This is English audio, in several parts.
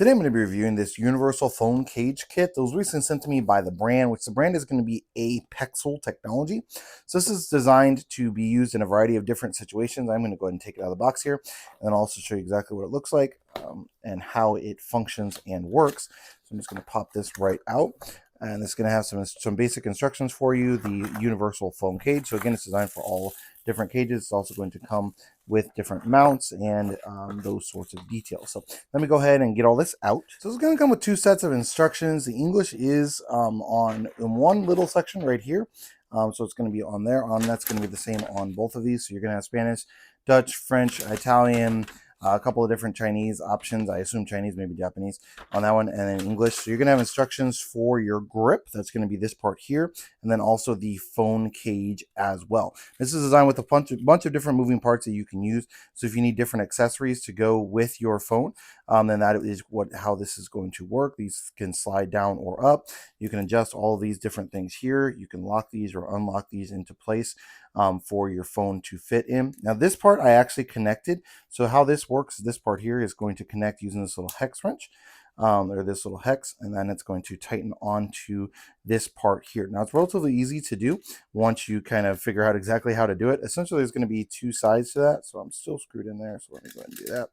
Today I'm going to be reviewing this universal phone cage kit that was recently sent to me by the brand, which the brand is going to be Apexel technology. So this is designed to be used in a variety of different situations. I'm going to go ahead and take it out of the box here, and then also show you exactly what it looks like and how it functions and works. So I'm just going to pop this right out. And it's going to have some basic instructions for you, the universal foam cage. So again, it's designed for all different cages. It's also going to come with different mounts and those sorts of details. So let me go ahead and get all this out. So it's going to come with two sets of instructions. The English is in one little section right here. So it's going to be on there. That's going to be the same on both of these. So you're going to have Spanish, Dutch, French, Italian, a couple of different Chinese options. I assume Chinese, maybe Japanese on that one, and then English. So you're going to have instructions for your grip. That's going to be this part here, and then also the phone cage as well. This is designed with a bunch of different moving parts that you can use. So if you need different accessories to go with your phone, then that is how this is going to work. These can slide down or up. You can adjust all of these different things here. You can lock these or unlock these into place for your phone to fit in. Now this part I actually connected. So how this works, this part here is going to connect using this little hex wrench. Or this little hex, and then it's going to tighten onto this part here. Now it's relatively easy to do once you kind of figure out exactly how to do it. Essentially there's going to be two sides to that, so I'm still screwed in there, so let me go ahead and do that.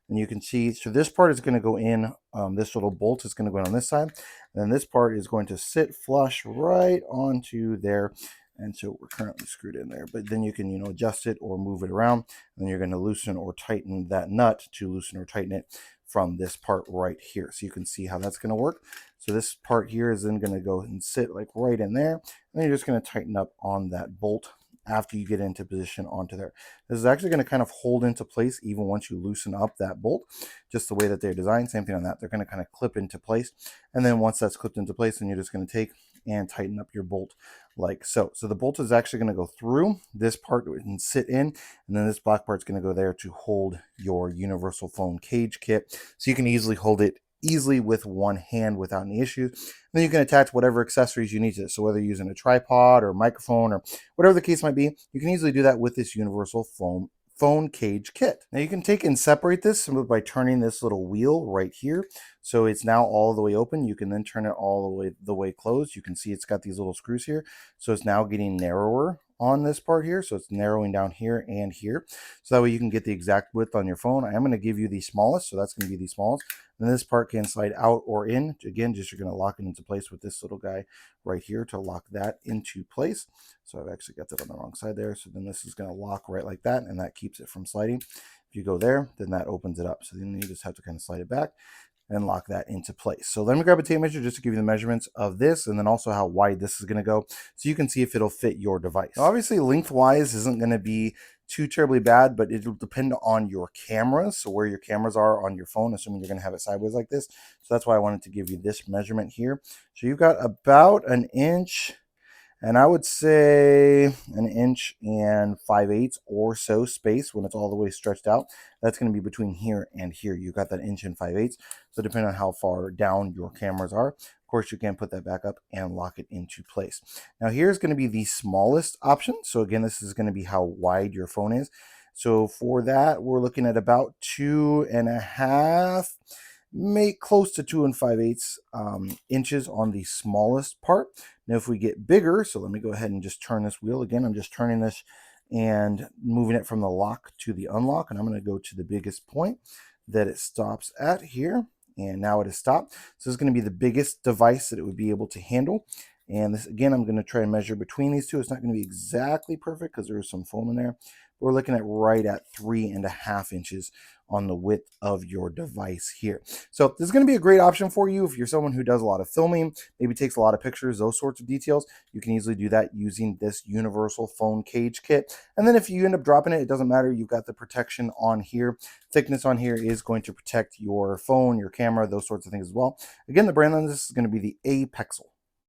And you can see, so this part is going to go in, this little bolt is going to go in on this side, and then this part is going to sit flush right onto there. And so we're currently screwed in there, but then you can, adjust it or move it around, and then you're going to loosen or tighten that nut to loosen or tighten it from this part right here. So you can see how that's going to work. So this part here is then going to go and sit like right in there, and then you're just going to tighten up on that bolt after you get into position onto there. This is actually going to kind of hold into place even once you loosen up that bolt, just the way that they're designed. Same thing on that. They're going to kind of clip into place. And then once that's clipped into place, then you're just going to take and tighten up your bolt like so. So the bolt is actually going to go through this part and sit in, and then this black part's going to go there to hold your universal phone cage kit. So you can easily hold it with one hand without any issues. And then you can attach whatever accessories you need to. So whether you're using a tripod or a microphone or whatever the case might be, you can easily do that with this universal phone cage kit. Now you can take and separate this by turning this little wheel right here. So it's now all the way open. You can then turn it all the way closed. You can see it's got these little screws here. So it's now getting narrower on this part here. So it's narrowing down here and here. So that way you can get the exact width on your phone. I am going to give you the smallest. So that's going to be the smallest. And this part can slide out or in. Again, you're going to lock it into place with this little guy right here to lock that into place. So I've actually got that on the wrong side there. So then this is going to lock right like that, and that keeps it from sliding. If you go there, then that opens it up. So then you just have to kind of slide it back and lock that into place. So let me grab a tape measure just to give you the measurements of this, and then also how wide this is going to go, so you can see if it'll fit your device. Now, obviously lengthwise isn't going to be too terribly bad, but it'll depend on your cameras. So where your cameras are on your phone, assuming you're going to have it sideways like this. So that's why I wanted to give you this measurement here. So you've got about an inch, and I would say 1.5 inches or so space when it's all the way stretched out. That's going to be between here and here. You've got that 1.5 inches. So depending on how far down your cameras are, of course, you can put that back up and lock it into place. Now here's going to be the smallest option. So again, this is going to be how wide your phone is. So for that, we're looking at about 2.5, make close to 2.5 inches on the smallest part. Now if we get bigger, so let me go ahead and just turn this wheel again. I'm just turning this and moving it from the lock to the unlock, and I'm going to go to the biggest point that it stops at here, and now it has stopped. So this is going to be the biggest device that it would be able to handle. And this, again, I'm going to try and measure between these two. It's not going to be exactly perfect because there is some foam in there. We're looking at right at 3.5 inches on the width of your device here. So this is going to be a great option for you if you're someone who does a lot of filming, maybe takes a lot of pictures, those sorts of details. You can easily do that using this universal phone cage kit. And then if you end up dropping it, it doesn't matter. You've got the protection on here. Thickness on here is going to protect your phone, your camera, those sorts of things as well. Again, the brand on this is going to be the Apexel.